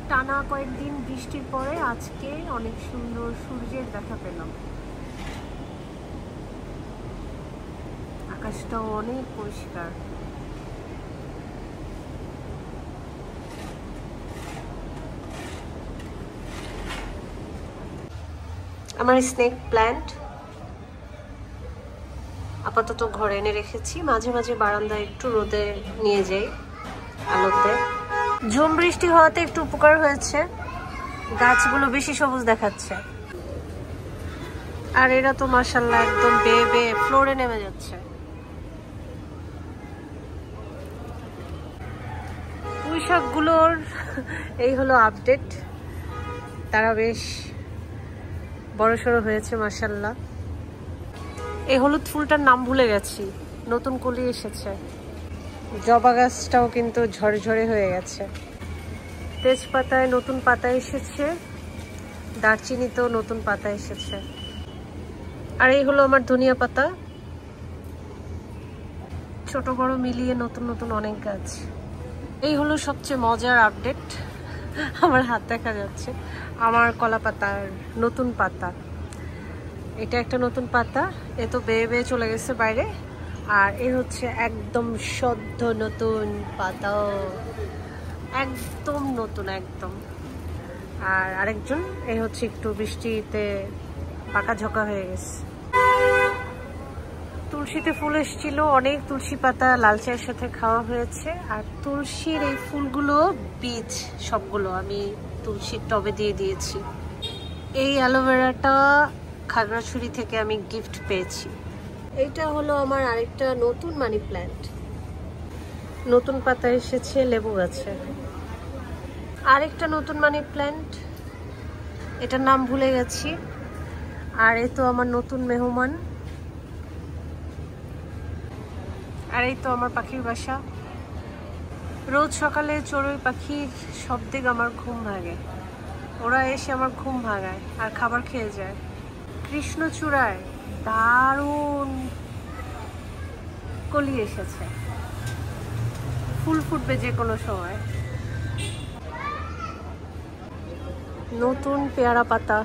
টানা কয়েকদিন বৃষ্টির পরে আজকে অনেক সুন্দর সূর্যের দেখা পেলাম। আকাশটাও অনেক পরিষ্কার। আমার স্নেক প্ল্যান্ট আপাতত ঘরে এনে রেখেছি, মাঝে মাঝে বারান্দায় একটু রোদে নিয়ে যাই আলোতে। ঝুম বৃষ্টি হওয়াতে একটু উপকার হয়েছে, গাছগুলো বেশি সবুজ দেখাচ্ছে। আর এরা তো মাশাআল্লাহ একদম বেয়ে বেয়ে ফ্লোরে নেমে যাচ্ছে। পুঁই শাকগুলোর এই হলো আপডেট, তারা বেশ বড়সড় হয়েছে মাশাআল্লাহ। এই হলুদ ফুলটার নাম ভুলে গেছি, নতুন কলি এসেছে। জবা গাছটাও কিন্তু ঝরঝরে হয়ে গেছে। তেজপাতায় নতুন পাতা এসেছে, দারচিনিতেও নতুন পাতা এসেছে। আর এই হলো আমার ধনিয়া পাতা, ছোট বড় মিলিয়ে নতুন নতুন অনেক গাছ। এই হলো সবচেয়ে মজার আপডেট, আমার হাত দেখা যাচ্ছে, আমার কলা পাতার নতুন পাতা। এটা একটা নতুন পাতা, এ তো বেয়ে বেয়ে চলে গেছে বাইরে। আর এ হচ্ছে একদম সদ্য নতুন পাতা, একদম নতুন একদম। আর আরেকজন এই হচ্ছে একটু বৃষ্টিতে পাকা ঝোঁকা হয়ে গেছে। তুলসীতে ফুল এসেছিল, অনেক তুলসী পাতা লাল চায়ের সাথে খাওয়া হয়েছে। আর তুলসীর এই ফুলগুলো বীজ সবগুলো আমি তুলসীর টবে দিয়ে দিয়েছি। এই অ্যালোভেরাটা খাগড়াছড়ি থেকে আমি গিফট পেয়েছি। এইটা হলো আমার আরেকটা নতুন মানি প্ল্যান্ট, নতুন পাতা এসেছে লেবু গাছে। আরেকটা নতুন মানি প্ল্যান্ট, এটার নাম ভুলে গেছি। আর এই তো আমার নতুন মেহমান। আর এই তো আমার পাখির বাসা। রোজ সকালে চড়ুই পাখির শব্দে আমার ঘুম ভাঙে, ওরা এসে আমার ঘুম ভাঙায় আর খাবার খেয়ে যায়। কৃষ্ণচূড়ায় দারুণ কলি এসেছে, ফুল ফুটবে যে কোনো সময়। নতুন পেয়ারা পাতা।